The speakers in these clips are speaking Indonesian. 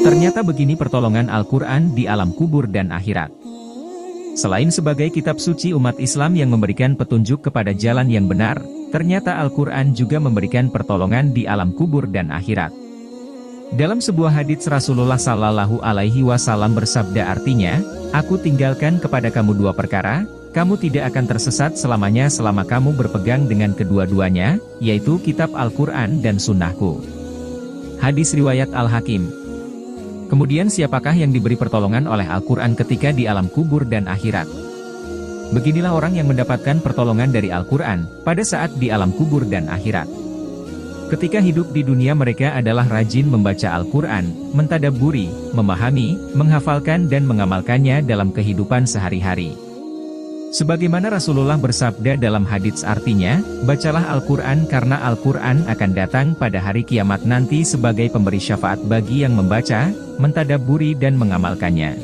Ternyata begini pertolongan Al-Quran di alam kubur dan akhirat. Selain sebagai kitab suci umat Islam yang memberikan petunjuk kepada jalan yang benar, ternyata Al-Quran juga memberikan pertolongan di alam kubur dan akhirat. Dalam sebuah hadits Rasulullah Shallallahu Alaihi Wasallam bersabda artinya, "Aku tinggalkan kepada kamu dua perkara, kamu tidak akan tersesat selamanya selama kamu berpegang dengan kedua-duanya, yaitu kitab Al-Quran dan sunnahku." Hadis riwayat Al-Hakim. Kemudian siapakah yang diberi pertolongan oleh Al-Quran ketika di alam kubur dan akhirat? Beginilah orang yang mendapatkan pertolongan dari Al-Quran pada saat di alam kubur dan akhirat. Ketika hidup di dunia mereka adalah rajin membaca Al-Quran, mentadabburi, memahami, menghafalkan dan mengamalkannya dalam kehidupan sehari-hari. Sebagaimana Rasulullah bersabda dalam hadits artinya, bacalah Al-Quran karena Al-Quran akan datang pada hari kiamat nanti sebagai pemberi syafaat bagi yang membaca, mentadabburi dan mengamalkannya.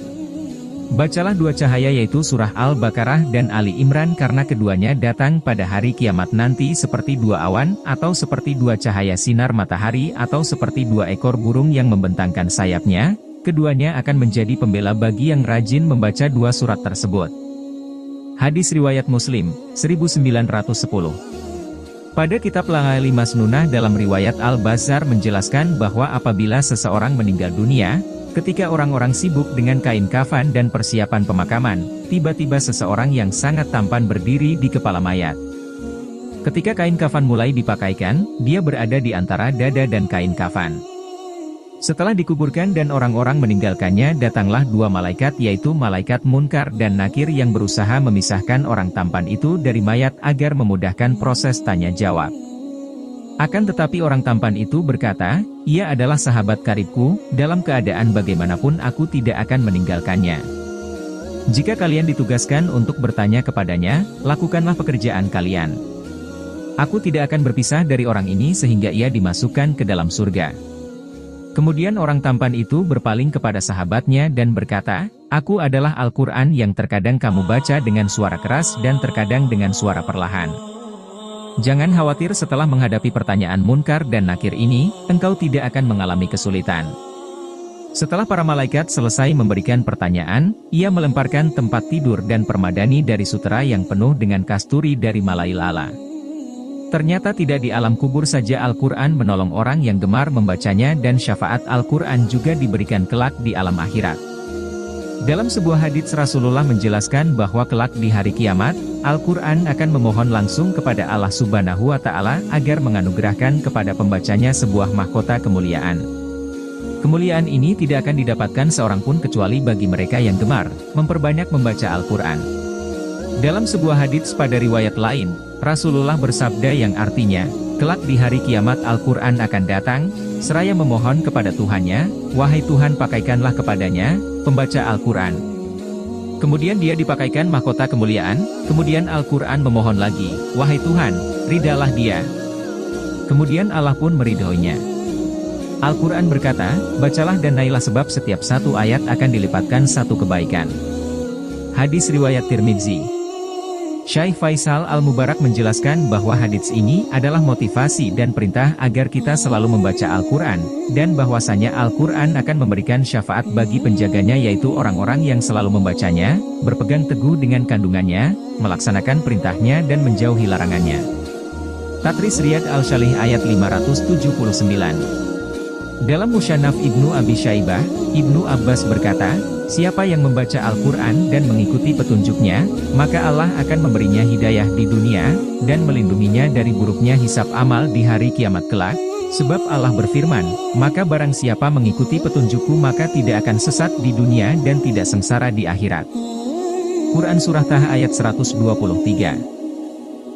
Bacalah dua cahaya yaitu surah Al-Baqarah dan Ali Imran karena keduanya datang pada hari kiamat nanti seperti dua awan, atau seperti dua cahaya sinar matahari atau seperti dua ekor burung yang membentangkan sayapnya, keduanya akan menjadi pembela bagi yang rajin membaca dua surat tersebut. Hadis riwayat Muslim, 1910. Pada kitab La'ali Masnunah dalam riwayat Al-Bazzar menjelaskan bahwa apabila seseorang meninggal dunia, ketika orang-orang sibuk dengan kain kafan dan persiapan pemakaman, tiba-tiba seseorang yang sangat tampan berdiri di kepala mayat. Ketika kain kafan mulai dipakaikan, dia berada di antara dada dan kain kafan. Setelah dikuburkan dan orang-orang meninggalkannya, datanglah dua malaikat yaitu malaikat Munkar dan Nakir yang berusaha memisahkan orang tampan itu dari mayat agar memudahkan proses tanya jawab. Akan tetapi orang tampan itu berkata, "Ia adalah sahabat karibku, dalam keadaan bagaimanapun aku tidak akan meninggalkannya. Jika kalian ditugaskan untuk bertanya kepadanya, lakukanlah pekerjaan kalian. Aku tidak akan berpisah dari orang ini sehingga ia dimasukkan ke dalam surga." Kemudian orang tampan itu berpaling kepada sahabatnya dan berkata, "Aku adalah Al-Quran yang terkadang kamu baca dengan suara keras dan terkadang dengan suara perlahan. Jangan khawatir setelah menghadapi pertanyaan Munkar dan Nakir ini, engkau tidak akan mengalami kesulitan." Setelah para malaikat selesai memberikan pertanyaan, ia melemparkan tempat tidur dan permadani dari sutera yang penuh dengan kasturi dari Malailala. Ternyata tidak di alam kubur saja Al-Quran menolong orang yang gemar membacanya dan syafaat Al-Quran juga diberikan kelak di alam akhirat. Dalam sebuah hadits Rasulullah menjelaskan bahwa kelak di hari kiamat, Al-Quran akan memohon langsung kepada Allah Subhanahu wa Ta'ala agar menganugerahkan kepada pembacanya sebuah mahkota kemuliaan. Kemuliaan ini tidak akan didapatkan seorang pun kecuali bagi mereka yang gemar memperbanyak membaca Al-Quran. Dalam sebuah hadits pada riwayat lain, Rasulullah bersabda yang artinya, kelak di hari kiamat Al-Quran akan datang, seraya memohon kepada Tuhannya, "Wahai Tuhan pakaikanlah kepadanya, pembaca Al-Quran." Kemudian dia dipakaikan mahkota kemuliaan, kemudian Al-Quran memohon lagi, "Wahai Tuhan, ridalah dia." Kemudian Allah pun meridhoinya. Al-Quran berkata, "Bacalah dan naiklah sebab setiap satu ayat akan dilipatkan satu kebaikan." Hadis riwayat Tirmidzi. Syekh Faisal Al-Mubarak menjelaskan bahwa hadits ini adalah motivasi dan perintah agar kita selalu membaca Al-Quran, dan bahwasanya Al-Quran akan memberikan syafaat bagi penjaganya yaitu orang-orang yang selalu membacanya, berpegang teguh dengan kandungannya, melaksanakan perintahnya dan menjauhi larangannya. Tatris Riyad Al-Shalih ayat 579. Dalam Musannaf Ibnu Abi Syaibah, Ibnu Abbas berkata, "Siapa yang membaca Al-Quran dan mengikuti petunjuknya, maka Allah akan memberinya hidayah di dunia, dan melindunginya dari buruknya hisab amal di hari kiamat kelak. Sebab Allah berfirman, maka barang siapa mengikuti petunjukku maka tidak akan sesat di dunia dan tidak sengsara di akhirat." Quran Surah Taha ayat 123.